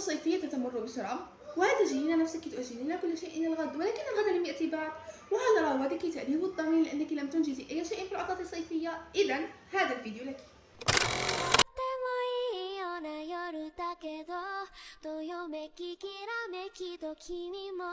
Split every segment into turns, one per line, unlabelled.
الصيفية تمر بسرعة، وهل تجدين نفسك تؤجلين كل شيء إلى الغد، ولكن الغد لم يأتي بعد، وهل راودك تأنيب الضمير لأنك لم تنجزي أي شيء في العطلة الصيفية؟ إذا هذا الفيديو لك.
でもいいような夜だけどどよめききらめきと君も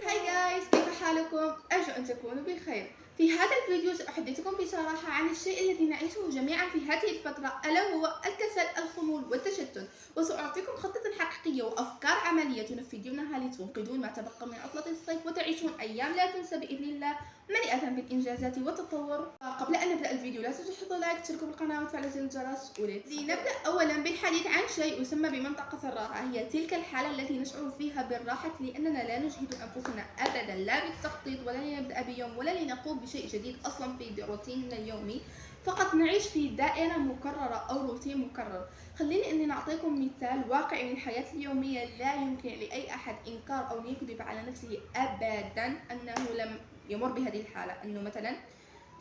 هاي جايز، كيف حالكم؟ أرجو أن تكونوا بخير. في هذا الفيديو سأحدثكم بصراحة عن الشيء الذي نعيشه جميعا في هذه الفترة، ألا هو الكسل، الخمول والتشتت، وسأعطيكم خطة حقيقية وأفكار عملية تنفذونها لتنقذون ما تبقى من عطلة الصيف وتعيشون أيام لا تنسى بإذن الله، مليئة بالإنجازات والتطور. قبل أن نبدأ الفيديو لا تنسوا تحطوا لايك، تشتركوا بالقناة وتفعلوا زر الجرس. لنبدأ أولا بالحديث عن شيء يسمى بمنطقة الراحة. هي تلك الحالة التي نشعر فيها بالراحة لأننا لا نجهد أنفسنا أبدا، لا بالتخطيط ولا لنبدأ بيوم ولا لنقوم بشيء جديد أصلا في روتيننا اليومي، فقط نعيش في دائرة مكررة أو روتين مكرر. خليني أني نعطيكم مثال واقعي من الحياة اليومية لا يمكن لأي أحد إنكار أو يكذب على نفسه أبدا أنه لم يمر بهذه الحالة. أنه مثلا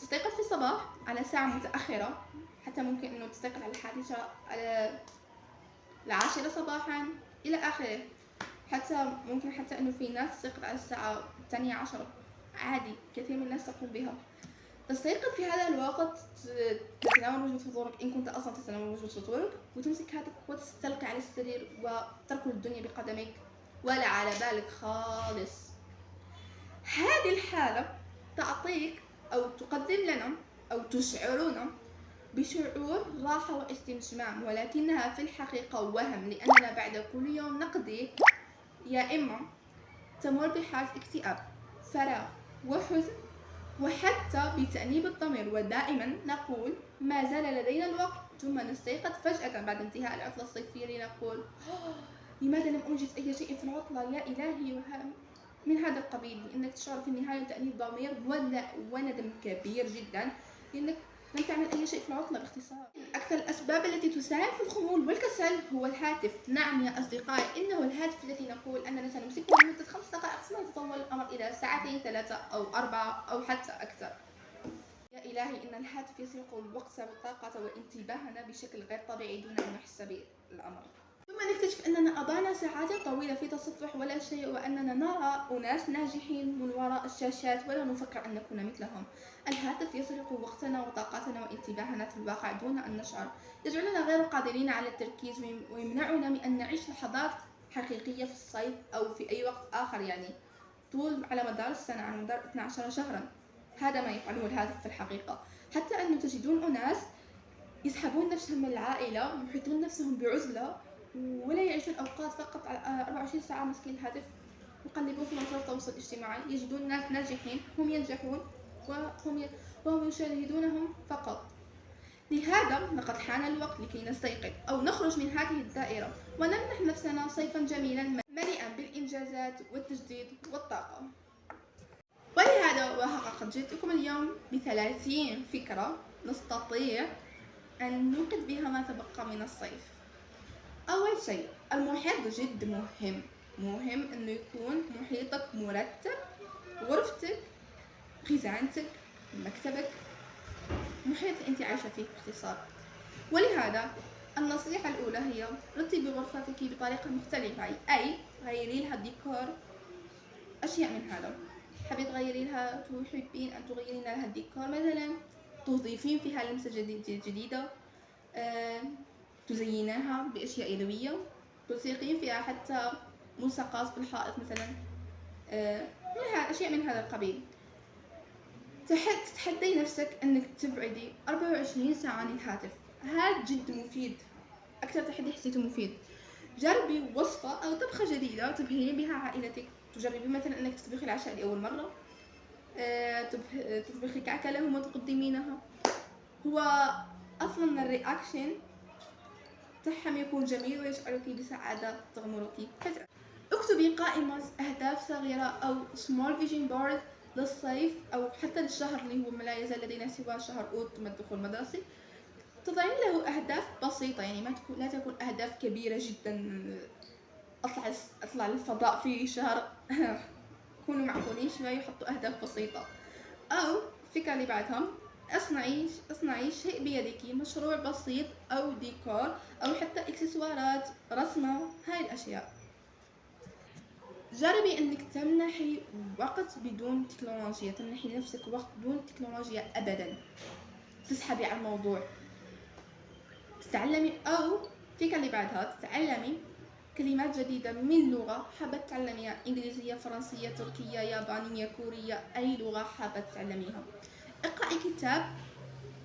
تستيقظ في الصباح على ساعة متأخرة، حتى ممكن أنه تستيقظ على 11 على 10 صباحا إلى آخره، حتى ممكن حتى أنه في ناس تستيقظ على الساعة 12 عادي، كثير من الناس تقوم بها. تستيقظ في هذا الوقت، تتناول وجبة فطورك إن كنت أصلا تتناول وجبة فطورك، وتمسك هاتفك وتستلقي على السرير وتركض الدنيا بقدمك ولا على بالك خالص. هذه الحالة تعطيك أو تقدم لنا أو تشعرنا بشعور راحة واستجمام، ولكنها في الحقيقة وهم، لأننا بعد كل يوم نقضي يا إما تمر بحالة اكتئاب، فراغ وحزن، وحتى بتأنيب الضمير، ودائما نقول ما زال لدينا الوقت، ثم نستيقظ فجأة بعد انتهاء العطلة الصيفية لنقول لماذا لم أنجز أي شيء في العطلة يا إلهي، من هذا القبيل، لأنك تشعر في النهاية بتأنيب ضمير وندم كبير جدا لأنك لم تعمل أي شيء في العطلة. باختصار، أكثر الأسباب التي تساهم في الخمول والكسل هو الهاتف. نعم يا أصدقائي، إنه الهاتف الذي نقول أننا سنمسكه لمدة 5 دقائق ثم يتطور الأمر إلى ساعتين 3 أو 4 أو حتى أكثر. يا إلهي، إن الهاتف يسرق الوقت والطاقة وانتباهنا بشكل غير طبيعي دون أن نحس بالأمر. ثم نكتشف أننا أضعنا ساعات طويلة في تصفح ولا شيء، وأننا نرى أناس ناجحين من وراء الشاشات ولا نفكر أن نكون مثلهم. الهاتف يسرق وقتنا وطاقتنا وانتباهنا في الواقع دون أن نشعر، يجعلنا غير قادرين على التركيز ويمنعنا من أن نعيش لحظات حقيقية في الصيف أو في أي وقت آخر، يعني طول على مدار السنة، على مدار 12 شهرا. هذا ما يفعله الهاتف في الحقيقة. حتى أنه تجدون أناس يسحبون نفسهم من العائلة، يحيطون نفسهم بعزلة ولا يعيشون أوقات فقط على 24 ساعة ماسكين الهاتف، يقلبون في مواقع التواصل الاجتماعي، يجدون ناس ناجحين هم ينجحون وهم يشاهدونهم فقط. لهذا لقد حان الوقت لكي نستيقظ أو نخرج من هذه الدائرة ونمنح نفسنا صيفا جميلا مليئا بالإنجازات والتجديد والطاقة. ولهذا وقد جئتكم اليوم ب30 فكرة نستطيع أن ننقذ بها ما تبقى من الصيف. أول شيء، المحيط جد مهم أنه يكون محيطك مرتب، غرفتك، خزانتك، مكتبك، محيط أنت عايشة فيه باختصار. ولهذا النصيحة الأولى هي رتبي غرفتك بطريقة مختلفة، أي غيري لها الديكور، أشياء من هذا. تحبين أن تغيرين لها الديكور، مثلا تضيفين فيها لمسة جديدة، تزينها بأشياء يدوية، تلصقين فيها حتى ملصقات في الحائط مثلا، أشياء من هذا القبيل. تتحدي نفسك أنك تبعدي 24 ساعة عن الهاتف، هذا جد مفيد، أكثر تحدي حسيته مفيد. جربي وصفة أو طبخة جديدة تبهرين بها عائلتك، تجربي مثلا أنك تطبخي العشاء لأول مرة، تطبخي كعكة لهم وتقدمينها. هو أصلا الرياكشن تاعهم يكون جميل ويشعرك بسعادة تغمرك فجأة. اكتبي قائمة أهداف صغيرة أو small vision board للصيف أو حتى للشهر اللي هو لا يزال لدينا سوى شهر أوت ثم الدخول المدرسي. تضعين له أهداف بسيطة، يعني لا تكون أهداف كبيرة جدا، أطلع للفضاء في شهر كونوا معقولين شوي، يحطوا أهداف بسيطة. أو فكرة اللي بعدهم، اصنعي شيء بيدك، مشروع بسيط أو ديكور أو حتى إكسسوارات، رسمة، هاي الأشياء. جربي انك تمنحي وقت بدون تكنولوجيا، تمنحي نفسك وقت بدون تكنولوجيا ابدا، تسحبي على الموضوع، تتعلمي او فيك اللي بعدها تتعلمي كلمات جديدة من لغة حابة تتعلميها، انجليزية، فرنسية، تركية، يابانية، كورية، اي لغة حابة تتعلميها. اقرأي كتاب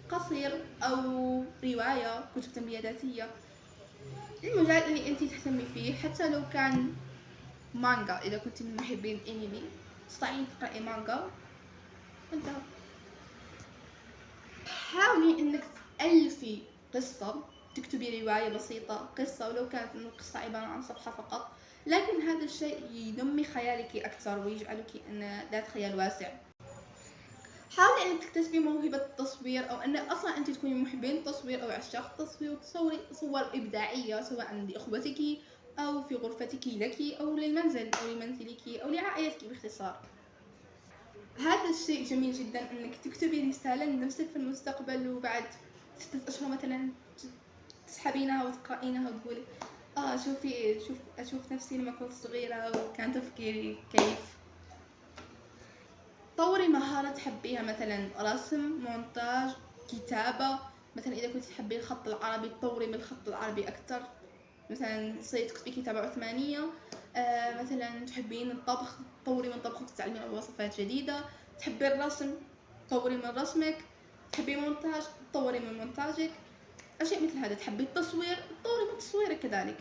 قصير او رواية، كتب تنمية ذاتية، المجال اللي انت تهتمي فيه، حتى لو كان مانجا اذا كنت من محبين الانمي تستطيعين تقرأي مانجا. انتهى. حاولي انك تألفي قصة، تكتبي رواية بسيطة، قصة ولو كانت القصة عبارة عن صفحة فقط، لكن هذا الشيء ينمي خيالك أكثر ويجعلك أن ذات خيال واسع. حاولي أنك تكتسبي موهبة التصوير، أو أن أصلا أنت تكوني محبين التصوير أو عشاق التصوير وتصوري صور إبداعية سواء لإخوتك أو في غرفتك لك أو للمنزل أو لمنزلك أو لعائلتك باختصار. هذا الشيء جميل جدا انك تكتبي رسالة لنفسك في المستقبل، وبعد 6 أشهر مثلا تسحبينها وتقرأينها وتقولي شوفي اشوف نفسي لما كنت صغيرة وكان تفكيري كيف. طوري مهارة تحبيها، مثلا رسم، مونتاج، كتابة. مثلا اذا كنت تحبي الخط العربي طوري من الخط العربي اكثر، مثلا تكتبي كتابة عثمانية. مثلا تحبين الطبخ طوري من طبخك تتعلمين وصفات جديدة. تحبي الرسم طوري من رسمك. تحبي مونتاج طوري من مونتاجك، أشياء مثل هذا. تحبي التصوير طوري من تصويرك كذلك.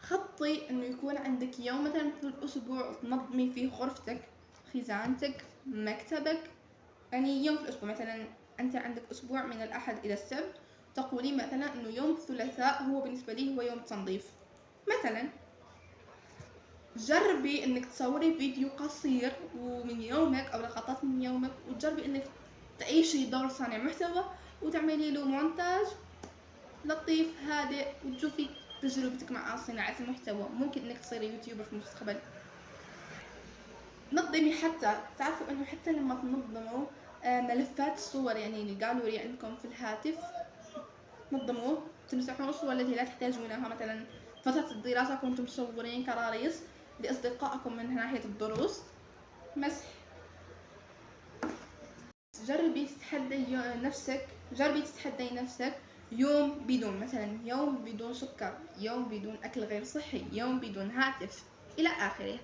خطي انه يكون عندك يوم مثلا في الاسبوع تنظمي فيه غرفتك، خزانتك، مكتبك، يعني يوم في الاسبوع. مثلا انت عندك اسبوع من الاحد الى السبت، تقولين مثلا انه يوم الثلاثاء هو بالنسبه لي هو يوم التنظيف مثلا. جربي انك تصوري فيديو قصير ومن يومك او لقطات من يومك، وتجربي انك تعيشي دور صانع محتوى وتعملي له مونتاج لطيف هادئ، وتشوفي تجربتك مع صناعة المحتوى. ممكن انك تصيري يوتيوبر في المستقبل. نظمي، حتى تعرفوا انه حتى لما تنظموا ملفات الصور، يعني الجالوري عندكم في الهاتف، نظموه، تمسحون الصور التي لا تحتاجونها. مثلا فترة الدراسة كنتم تصورين كراريس لأصدقائكم من ناحية الدروس، مسح. جربي تتحدي نفسك يوم بدون، مثلا يوم بدون سكر، يوم بدون أكل غير صحي، يوم بدون هاتف، إلى آخره.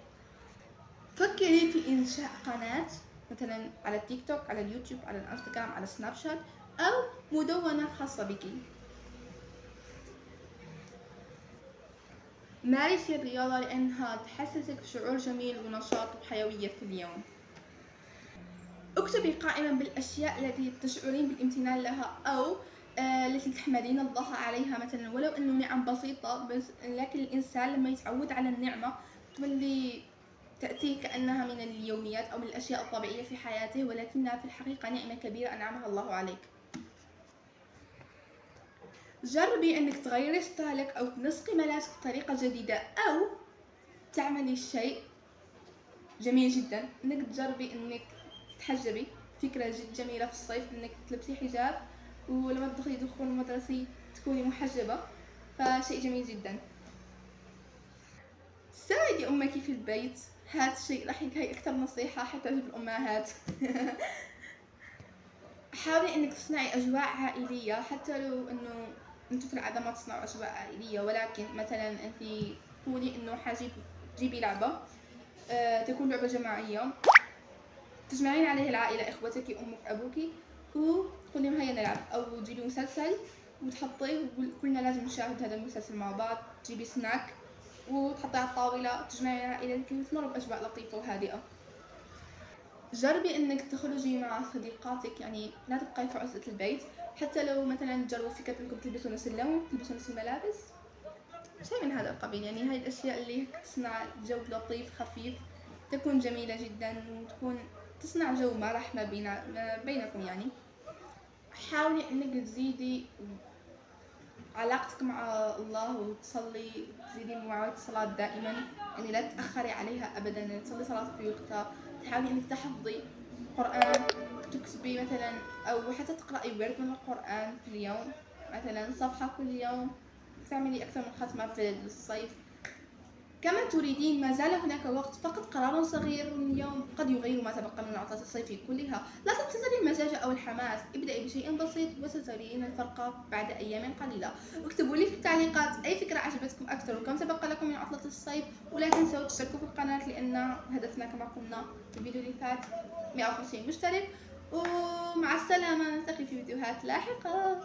فكري في إنشاء قناة مثلا على التيك توك، على اليوتيوب، على الانستغرام، على سناب شات، أو مدونة خاصة بك. مارسي الرياضة لأنها تحسسك بشعور جميل ونشاط وحيوية في اليوم. اكتبي قائمة بالأشياء التي تشعرين بالامتنان لها أو التي تحمدين الله عليها، مثلا ولو أنه نعم بسيطة، بس لكن الإنسان لما يتعود على النعمة تولي تأتيه كأنها من اليوميات أو من الأشياء الطبيعية في حياته، ولكنها في الحقيقة نعمة كبيرة أنعمها الله عليك. جربي أنك تغيري ستايلك أو تنسقي ملابسك بطريقة جديدة، أو تعملي شيء جميل جدا أنك تجربي أنك تتحجبي. فكرة جد جميلة في الصيف أنك تلبسي حجاب ولما تدخلي دخول مدرسي تكوني محجبة، فشيء جميل جدا. ساعدي أمك في البيت، هذا الشيء راح هي أكثر نصيحة حتعجب الأمهات. حاولي انك تصنعي اجواء عائليه، حتى لو انه انتوا في العاده ما تصنعوا اجواء عائليه، ولكن مثلا انت قولي انه جيبي لعبه تكون لعبه جماعيه تجمعين عليه العائله، اخوتك، امك، ابوك، وتقولي لهم هيا نلعب. او تجيبي مسلسل وتحطيه وكلنا لازم نشاهد هذا المسلسل مع بعض. تجيبي سناك وتحطيه على الطاوله، تجمعي عائلتك وتمروا باجواء لطيفه وهادئه. جربي انك تخرجي مع صديقاتك، يعني لا تبقي في عزلة البيت. حتى لو مثلا جربوا فكرة انكم تلبسوا نفس اللون، تلبسوا نفس الملابس، شيء من هذا القبيل. يعني هاي الاشياء اللي تصنع جو لطيف خفيف تكون جميلة جدا، وتكون تصنع جو مرح ما بينكم يعني. حاولي انك تزيدي علاقتك مع الله وتصلي، تزيدي مواعيد الصلاة دائما، يعني لا تأخري عليها أبدا، يعني تصلي صلاة في وقتها. تحاولي انك تحفظي قرآن، تكتبي مثلا أو حتى تقرأي ورد من القرآن في اليوم، مثلا صفحة كل يوم، تعملي أكثر من ختمة في الصيف كما تريدين. ما زال هناك وقت، فقط قرار صغير اليوم قد يغير ما تبقى من العطلة الصيفية كلها. لا تنتظري المزاج أو الحماس، ابدأي بشيء بسيط وسترين الفرق بعد أيام قليلة. اكتبوا لي في التعليقات أي فكرة عجبتكم أكثر وكم تبقى لكم من عطلة الصيف، ولا تنسوا تشتركوا في القناة لأن هدفنا كما قلنا في الفيديو اللي فات 150 مشترك. ومع السلامة، نلتقي في فيديوهات لاحقة.